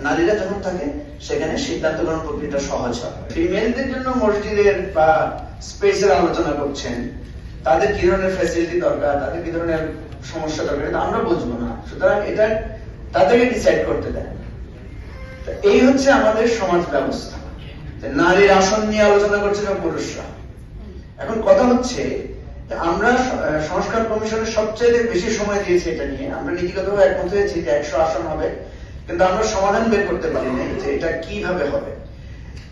নারীরা যখন থাকে সেখানে সিদ্ধান্ত গ্রহণ প্রক্রিয়াটা সহজ হয়। ফিমেলদের জন্য মসজিদের বা স্পেসের আলোচনা করছেন, তাদের কি ধরনের ফ্যাসিলিটি দরকার, তাদের কি ধরনের সমস্যা দরকার, এটা আমরা বুঝবো না। সুতরাং এটা তাদেরকে ডিসাইড করতে দেন। এই হচ্ছে আমাদের সমাজ ব্যবস্থা। নারীর আসন নিয়ে আলোচনা করছে পুরুষরা। এখন কথা হচ্ছে আমরা সংস্কার কমিশনের সবচেয়ে বেশি সময় দিয়েছি এটা নিয়ে। আমরা নীতিগতভাবে একমত হয়েছি যে 100 আসন হবে, কিন্তু আমরা সমাধান বের করতে পারি না যে এটা কিভাবে হবে।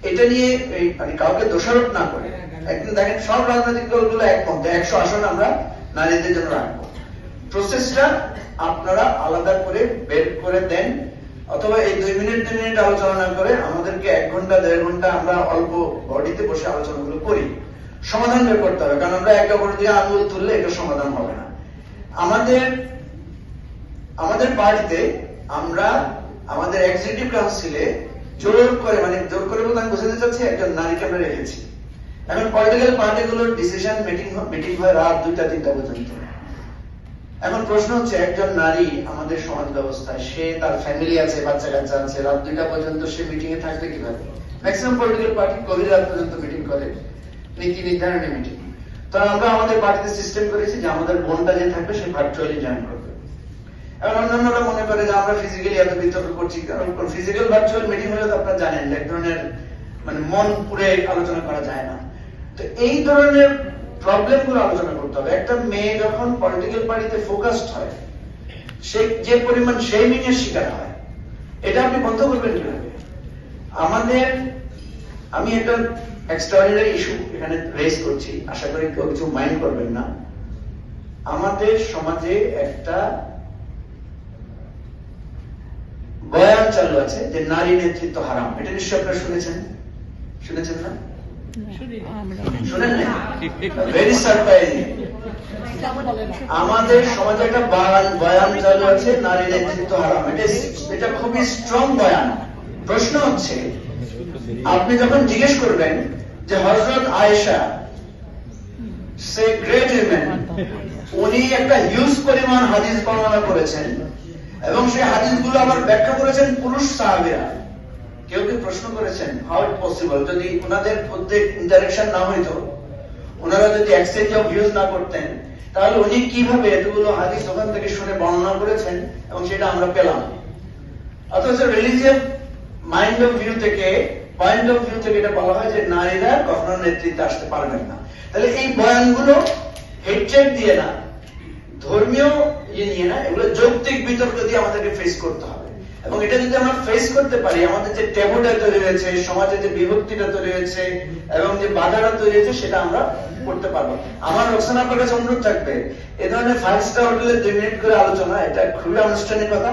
এটা নিয়ে মানে কাউকে দোষারোপ না করে একদিন দেখেন সব রাজনৈতিক দলগুলো একমত 100 আসন আমরা নারীদের জন্য রাখবো। প্রসেসটা আপনারা আলাদা করে বের করে দেন, অথবা এই 2 মিনিট 2 মিনিট আলোচনা না করে আমাদেরকে 1 ঘন্টা 1.5 ঘন্টা আমরা অল্প বডিতে বসে আলোচনাগুলো করি। সমাধান বের করতে হবে, কারণ আমরা একে অপরের দিকে আঙুল তুললে এটা সমাধান হবে না। আমাদের পার্টিতে আমরা আমাদের এক্সিকিউটিভ কাউন্সিলে জোর করে বলতে আমি বোঝাতে চাচ্ছি একজন নারীকে আমরা রেখেছি। এখন পলিটিক্যাল পার্টিগুলোর ডিসিশন মিটিং হয় রাত 2টা-3টা পর্যন্ত। এখন প্রশ্ন হচ্ছে একজন নারী আমাদের সমাজ ব্যবস্থায়, সে তার ফ্যামিলি আছে, বাচ্চা কাচ্চা আছে, রাত 2টা পর্যন্ত সে মিটিং এ থাকবে কিভাবে? ম্যাক্সিমাম পলিটিক্যাল পার্টি গভীর রাত পর্যন্ত মিটিং করে, নীতি নির্ধারণী মিটিং। তো আমরা আমাদের পার্টিতে সিস্টেম করেছি যে আমাদের বোনটা যে থাকবে সে ভার্চুয়ালি জয়েন করবে। এখন অন্যান্যরা মনে করে যে আমরা ফিজিক্যালি এত বিতর্ক করছি, কারণ ফিজিক্যাল ভার্চুয়াল মিটিং হলে তো আপনারা জানেন এক ধরনের মন পুরে আলোচনা করা যায় না। তো এই ধরনের প্রবলেম গুলো আলোচনা করতে হবে। একটা মেয়ে যখন পলিটিক্যাল পার্টিতে ফোকাসড হয়, সে যে পরিমাণ শেমিং এর শিকার হয়, এটা আপনি বন্ধ করবেন কিভাবে? আমি একটা এক্সট্রাঅর্ডিনারি ইস্যু এখানে রেজ করছি, আশা করি কেউ কিছু মাইন্ড করবেন না। আমাদের সমাজে একটা বয়ান চালু আছে যে নারী নেতৃত্ব হারাম। এটা নিশ্চয় আপনারা শুনেছেন না? শুনেন না? Very surprising. আমাদের সমাজে একটা বয়ান চালু আছে নারী নেতৃত্ব হারাম। এটা খুবই স্ট্রং বয়ান। প্রশ্ন হচ্ছে, আপনি যখন জিজ্ঞেস করবেন যে হযরত আয়েশা সে গ্রেট উইমেন, উনি একটা হিউজ পরিমাণ হাদিস বর্ণনা করেছেন এবং সেই হাদিসগুলো আবার ব্যাখ্যা করেছেন পুরুষ সাহাবীরা। কেউ কি প্রশ্ন করেছেন হাউ ইট পসিবল, যদি ওনাদের মধ্যে ইন্টারেকশন না হইতো, ওনারা যদি এক্সচেঞ্জ অফ ভিউজ না করতেন, তাহলে উনি কিভাবে এতগুলো হাদিস ওখান থেকে শুনে বর্ণনা করেছেন এবং সেটা আমরা পেলাম? অথচ রিলিজিয়াস মাইন্ড অফ ভিউ থেকে, পয়েন্ট অফ ভিউ থেকে এটা বলা হয় যে নারীরা কখনো নেতৃত্বে আসতে পারবেন না। তাহলে এই বয়ানগুলো হেডসেট দিয়ে না, ধর্মীয় নিয়ে না, এগুলো যৌক্তিক বিতর্ক দিয়ে আমাদেরকে ফেস করতে হবে। এবং এটা যদি আমরা ফেস করতে পারি, আমাদের যে ট্যাবুটা তৈরি হয়েছে, সমাজে যে বিভক্তিটা তৈরি হয়েছে এবং যে বাধাটা তৈরি হয়েছে, সেটা আমরা করতে পারবো। আমার রোকসানা আপনার কাছে অনুরোধ থাকবে, এ ধরনের 5 স্টার হোটেলে 2 মিনিট করে আলোচনা, এটা খুবই আনুষ্ঠানিকতা।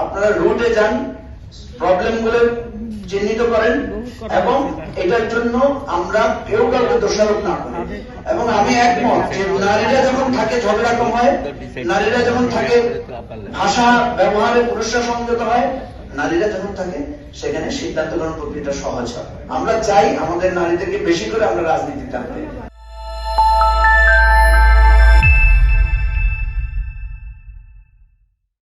আপনারা রুটে যান, প্রবলেম গুলো চিহ্নিত করেন এবং এটার জন্য আমরা কেউ কাউকে দোষারোপ না করি। এবং আমি একমত যে নারীরা যখন থাকে ঝগড়া কম হয়, নারীরা যখন থাকে ভাষা ব্যবহারে পুরুষরা সংযত হয়, নারীরা যখন থাকে সেখানে সিদ্ধান্ত গ্রহণ প্রক্রিয়াটা সহজ হয়। আমরা চাই আমাদের নারীদেরকে বেশি করে আমরা রাজনীতিতে আনতে।